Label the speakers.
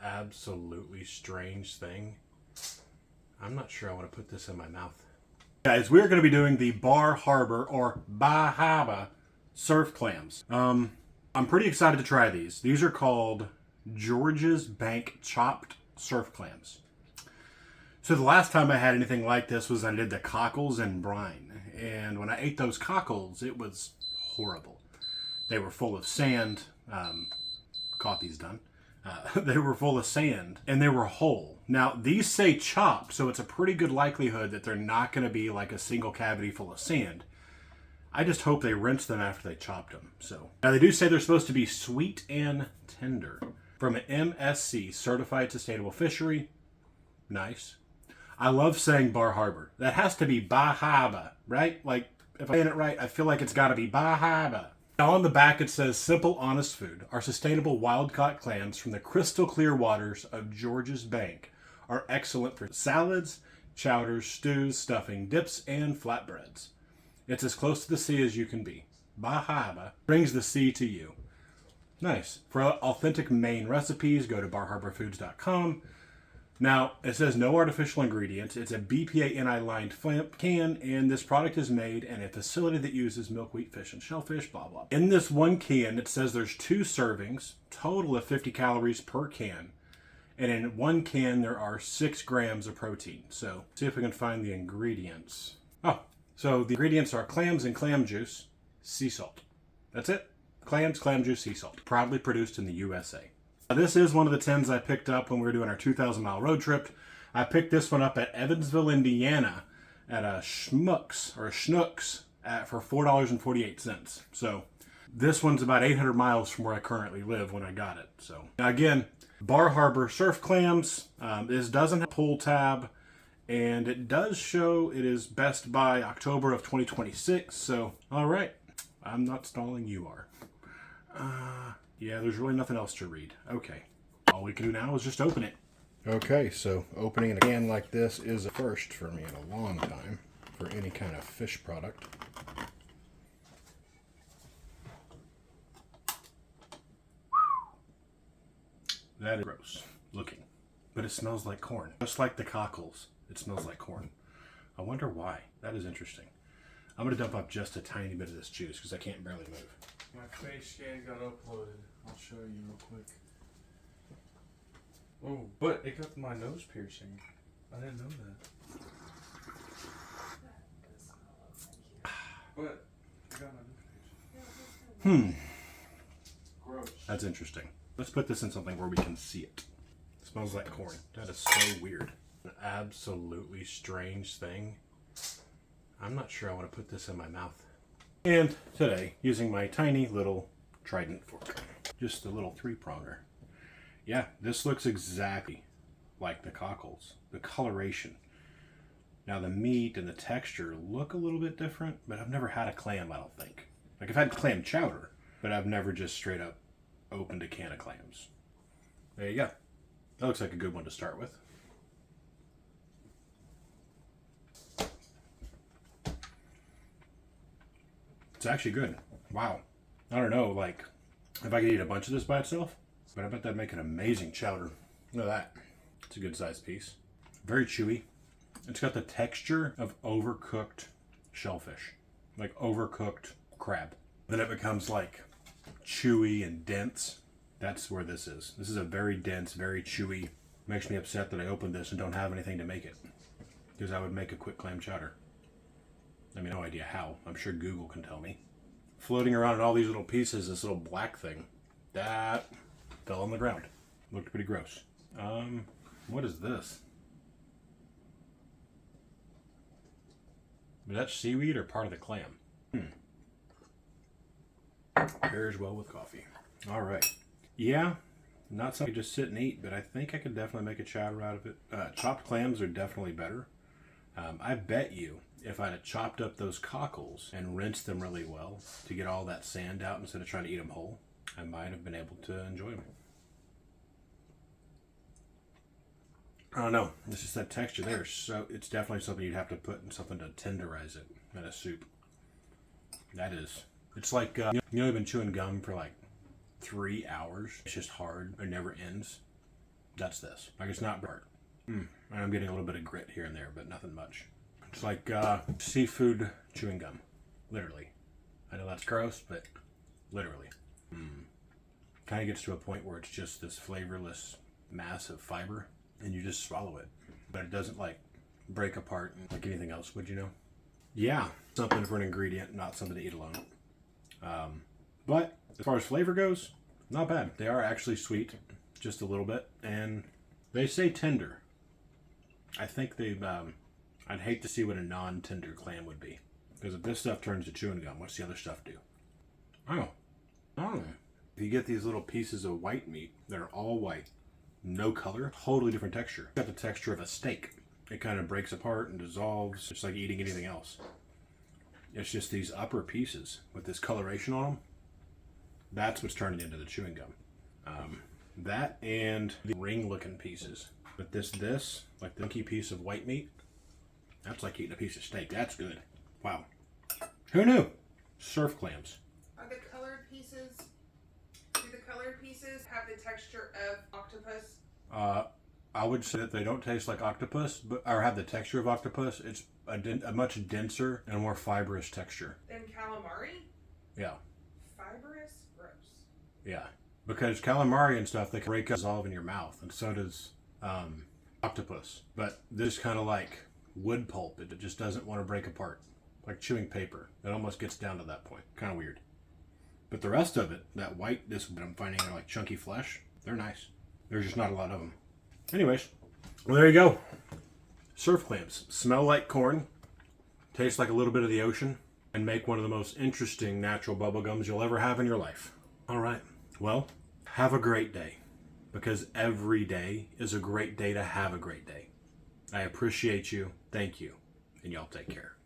Speaker 1: absolutely strange thing. I'm not sure I want to put this in my mouth. Guys, we're going to be doing the Bar Harbor or Bahama surf clams. I'm pretty excited to try these. These are called George's Bank chopped surf clams. So the last time I had anything like this was I did the Cockles and brine. And when I ate those cockles, it was horrible. They were full of sand. Coffee's done. They were full of sand and they were whole. Now these say chopped, so it's a pretty good likelihood that they're not going to be like a single cavity full of sand. I just hope they rinsed them after they chopped them. So now they do say they're supposed to be sweet and tender from an MSC certified sustainable fishery. Nice. I love saying Bar Harbor. That has to be Bahama, right? Like if I'm saying it right, I feel like it's got to be Bahama. Now on the back it says, simple, honest food. Our sustainable wild-caught clams from the crystal clear waters of George's Bank are excellent for salads, chowders, stews, stuffing, dips, and flatbreads. It's as close to the sea as you can be. Bahama brings the sea to you. Nice. For authentic Maine recipes, go to barharborfoods.com. Now, it says no artificial ingredients. It's a BPA-NI lined can, and this product is made in a facility that uses milkweed, fish, and shellfish, blah, blah. In this one can, it says there's 2 servings, total of 50 calories per can. And in one can, there are 6 grams of protein. So, see if we can find the ingredients. Oh, so the ingredients are clams and clam juice, sea salt. That's it. Clams, clam juice, sea salt. Proudly produced in the USA. This is one of the tins I picked up when we were doing our 2,000-mile road trip. I picked this one up at Evansville, Indiana at a Schnucks for $4.48. So this one's about 800 miles from where I currently live when I got it. So now again, Bar Harbor surf clams. This doesn't have a pull tab, and it does show it is best by October of 2026. So all right, I'm not stalling, you are. Yeah, there's really nothing else to read. Okay. All we can do now is just open it. Okay, so opening a can like this is a first for me in a long time for any kind of fish product. That is gross looking, but it smells like corn. Just like the Cockles, it smells like corn. I wonder why. That is interesting. I'm going to dump up just a tiny bit of this juice because I can't barely move.
Speaker 2: My face scan got uploaded. I'll show you real quick. Oh, but it got my nose piercing. I didn't know that. But it got my nose piercing. Gross.
Speaker 1: That's interesting. Let's put this in something where we can see it. It smells like corn. That is so weird. An absolutely strange thing. I'm not sure I want to put this in my mouth. And today, using my tiny little trident fork. Just a little 3-pronger. Yeah, this looks exactly like the Cockles. The coloration. Now the meat and the texture look a little bit different, but I've never had a clam, I don't think. Like I've had clam chowder, but I've never just straight up opened a can of clams. There you go. That looks like a good one to start with. It's actually good. Wow. I don't know, like, if I could eat a bunch of this by itself, but I bet that'd make an amazing chowder. Look at that. It's a good sized piece. Very chewy. It's got the texture of overcooked shellfish. Like overcooked crab. Then it becomes like chewy and dense. That's where this is. This is a very dense, very chewy. Makes me upset that I opened this and don't have anything to make it. Because I would make a quick clam chowder. I mean, no idea how. I'm sure Google can tell me. Floating around in all these little pieces, this little black thing. That fell on the ground. Looked pretty gross. What is this? Is that seaweed or part of the clam? Pairs well with coffee. All right. Yeah, not something to just sit and eat, but I think I could definitely make a chowder out of it. Chopped clams are definitely better. I bet you if I'd have chopped up those cockles and rinsed them really well to get all that sand out instead of trying to eat them whole, I might have been able to enjoy them. I don't know. It's just that texture there. So it's definitely something you'd have to put in something to tenderize it in a soup. That is. It's like, you've been chewing gum for like 3 hours. It's just hard. It never ends. That's this. Like, it's not burnt. And I'm getting a little bit of grit here and there, but nothing much. It's like seafood chewing gum. Literally. I know that's gross, but literally. Kind of gets to a point where it's just this flavorless mass of fiber, and you just swallow it. But it doesn't, like, break apart like anything else, would you know? Yeah, something for an ingredient, not something to eat alone. But as far as flavor goes, not bad. They are actually sweet, just a little bit, and they say tender. I think they've, I'd hate to see what a non-tender clam would be. Because if this stuff turns to chewing gum, what's the other stuff do? Oh. If you get these little pieces of white meat that are all white, no color, totally different texture. Got the texture of a steak. It kind of breaks apart and dissolves. It's like eating anything else. It's just these upper pieces with this coloration on them. That's what's turning into the chewing gum. That and the ring-looking pieces. But this, like the inky piece of white meat, that's like eating a piece of steak. That's good. Wow. Who knew? Surf clams.
Speaker 3: Are the colored pieces, do the colored pieces have the texture of octopus?
Speaker 1: I would say that they don't taste like octopus, or have the texture of octopus. It's a much denser and more fibrous texture.
Speaker 3: Than calamari?
Speaker 1: Yeah.
Speaker 3: Fibrous? Gross.
Speaker 1: Yeah. Because calamari and stuff, they can break up, dissolve in your mouth, and so does octopus. But this kind of like wood pulp. It just doesn't want to break apart. Like chewing paper. It almost gets down to that point. Kind of weird. But the rest of it, that white, this I'm finding are like chunky flesh. They're nice. There's just not a lot of them. Anyways, well, there you go. Surf clams. Smell like corn. Taste like a little bit of the ocean. And make one of the most interesting natural bubble gums you'll ever have in your life. All right. Well, have a great day. Because every day is a great day to have a great day. I appreciate you. Thank you. And y'all take care.